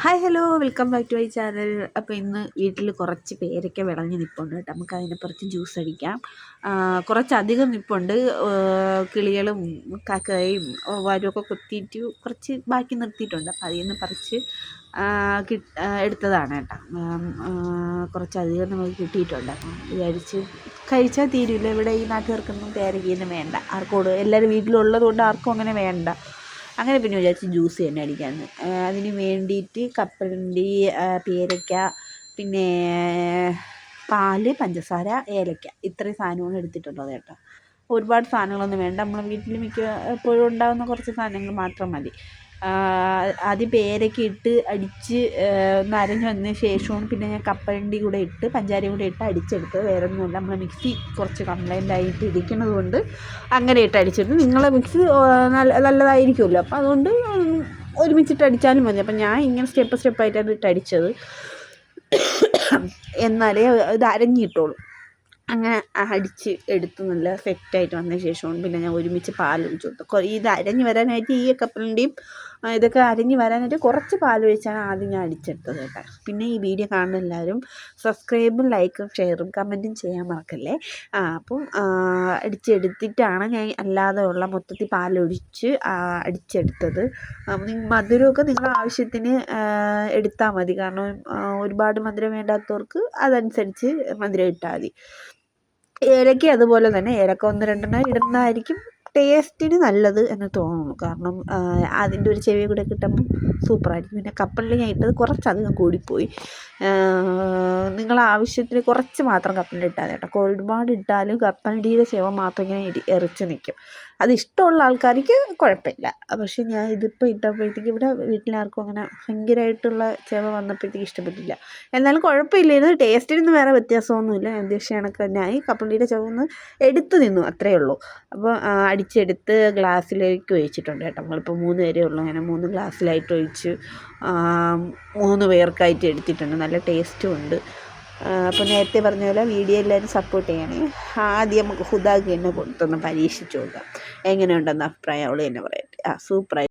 Hi hello welcome back to my channel. അപ്പോൾ ഇന്ന് വീട്ടിൽ കുറച്ച് പേരയ്ക്ക വിളഞ്ഞ് നിൽപ്പുണ്ട് കേട്ടോ. നമുക്ക് അതിനെപ്പുറത്ത് ജ്യൂസ് അടിക്കാം. കുറച്ചധികം നിൽപ്പുണ്ട്. കിളികളും കാക്കയും വരവൊക്കെ കൊത്തിയിട്ട് കുറച്ച് ബാക്കി നിർത്തിയിട്ടുണ്ട്. അപ്പോൾ അതിൽ നിന്ന് പറിച്ച് എടുത്തതാണ് കേട്ടോ. കുറച്ചധികം നമുക്ക് കിട്ടിയിട്ടുണ്ട്. അപ്പം വിചാരിച്ച് കഴിച്ചാൽ തീരില്ല. ഇവിടെ ഈ നാട്ടുകാർക്കൊന്നും പേരയ്ക്കൊന്നും വേണ്ട. ആർക്കോട് എല്ലാവരും വീട്ടിലുള്ളത് കൊണ്ട് ആർക്കും അങ്ങനെ വേണ്ട. അങ്ങനെ പിന്നെ വിചാരിച്ച് ജ്യൂസ് തന്നെ അടിക്കാമെന്ന്. അതിന് വേണ്ടിയിട്ട് കപ്പലണ്ടി, പേരയ്ക്ക, പിന്നെ പാല്, പഞ്ചസാര, ഏലക്ക ഇത്രയും സാധനങ്ങൾ എടുത്തിട്ടുള്ളത് കേട്ടോ. ഒരുപാട് സാധനങ്ങളൊന്നും വേണ്ട. നമ്മളെ വീട്ടിൽ എപ്പോഴും ഉണ്ടാകുന്ന കുറച്ച് സാധനങ്ങൾ മാത്രം മതി. ആദ്യം പേരയ്ക്ക ഇട്ട് അടിച്ച് ഒന്ന് അരഞ്ഞ് വന്നതിന് ശേഷവും പിന്നെ ഞാൻ കപ്പലണ്ടി കൂടെ ഇട്ട് പഞ്ചാരയും കൂടെ ഇട്ട് അടിച്ചെടുത്ത്. വേറെ ഒന്നുമില്ല, നമ്മളെ മിക്സി കുറച്ച് കംപ്ലൈൻ്റ് ആയിട്ട് ഇരിക്കുന്നത് കൊണ്ട് അങ്ങനെ ഇട്ട് അടിച്ചെടുത്ത്. നിങ്ങളെ മിക്സി നല്ലതായിരിക്കുമല്ലോ, അപ്പോൾ അതുകൊണ്ട് ഒരുമിച്ചിട്ട് അടിച്ചാലും മതി. അപ്പം ഞാൻ ഇങ്ങനെ സ്റ്റെപ്പായിട്ടാണ് ഇട്ട് അടിച്ചത്, എന്നാലേ ഇത് അരഞ്ഞിട്ടുള്ളൂ. അങ്ങനെ അടിച്ച് എടുത്ത് നല്ല സെറ്റായിട്ട് വന്നതിന് ശേഷമാണ് പിന്നെ ഞാൻ ഒരുമിച്ച് പാലൊഴിച്ച് കൊടുത്തു. ഇത് അരഞ്ഞ് വരാനായിട്ട് ഈ കപ്പലണ്ടിയും ഇതൊക്കെ അരഞ്ഞ് വരാനായിട്ട് കുറച്ച് പാലൊഴിച്ചാണ് ആദ്യം ഞാൻ അടിച്ചെടുത്തത് കേട്ടോ. പിന്നെ ഈ വീഡിയോ കാണുന്ന എല്ലാവരും സബ്സ്ക്രൈബും ലൈക്കും ഷെയറും കമൻറ്റും ചെയ്യാൻ മറക്കല്ലേ. അപ്പം അടിച്ചെടുത്തിട്ടാണ് ഞാൻ അല്ലാതെ ഉള്ള മൊത്തത്തിൽ പാലൊഴിച്ച് അടിച്ചെടുത്തത്. മധുരമൊക്കെ നിങ്ങളുടെ ആവശ്യത്തിന് എടുത്താൽ മതി. കാരണം ഒരുപാട് മധുരം വേണ്ടാത്തവർക്ക് അതനുസരിച്ച് മധുരം ഇട്ടാൽ മതി. ഏലക്ക അതുപോലെ തന്നെ, ഏലക്ക 1-2 ഇടുന്നതായിരിക്കും ടേസ്റ്റിന് നല്ലത് എന്ന് തോന്നുന്നു. കാരണം അതിൻ്റെ ഒരു ചെവി കൂടെ കിട്ടുമ്പം സൂപ്പറായിരിക്കും. പിന്നെ കപ്പലണ്ടി ഞാൻ ഇട്ടത് കുറച്ചധികം കൂടിപ്പോയി. നിങ്ങളെ ആവശ്യത്തിന് കുറച്ച് മാത്രം കപ്പലണ്ടി ഇട്ടാൽ കേട്ടോ. ഒരുപാട് ഇട്ടാലും കപ്പലണ്ടിയുടെ ചെവ മാത്രം ഇങ്ങനെ എറിച്ച് നിൽക്കും. അതിഷ്ടമുള്ള ആൾക്കാർക്ക് കുഴപ്പമില്ല. പക്ഷേ ഞാൻ ഇതിപ്പോൾ ഇട്ടപ്പോഴത്തേക്ക് ഇവിടെ വീട്ടിലാർക്കും അങ്ങനെ ഭയങ്കരമായിട്ടുള്ള ചെവ വന്നപ്പോഴത്തേക്ക് ഇഷ്ടപ്പെട്ടില്ല. എന്നാലും കുഴപ്പമില്ല, ഇത് ടേസ്റ്റിനൊന്നും വേറെ വ്യത്യാസമൊന്നുമില്ല. ഉദ്ദേശിച്ച കണക്ക് തന്നെയായി. കപ്പലണ്ടിയുടെ ചെവ ഒന്ന് എടുത്ത് നിന്നു, അത്രയേ ഉള്ളൂ. അപ്പോൾ അടിച്ചെടുത്ത് ഗ്ലാസ്സിലേക്ക് ഒഴിച്ചിട്ടുണ്ട് കേട്ടോ. നമ്മളിപ്പോൾ 3 പേരേ ഉള്ളൂ. അങ്ങനെ 3 ഗ്ലാസ്സിലായിട്ട് ഒഴിച്ച് 3 പേർക്കായിട്ട് എടുത്തിട്ടുണ്ട്. നല്ല ടേസ്റ്റും ഉണ്ട്. അപ്പോൾ നേരത്തെ പറഞ്ഞ പോലെ വീഡിയോ എല്ലാവരും സപ്പോർട്ട് ചെയ്യണേ. ആദ്യം നമുക്ക് ഹുദാക്ക് തന്നെ കൊടുത്തൊന്ന് പരീക്ഷിച്ച് നോക്കാം, എങ്ങനെയുണ്ടെന്ന് അഭിപ്രായം അവൾ തന്നെ പറയട്ടെ. സൂപ്പറായി.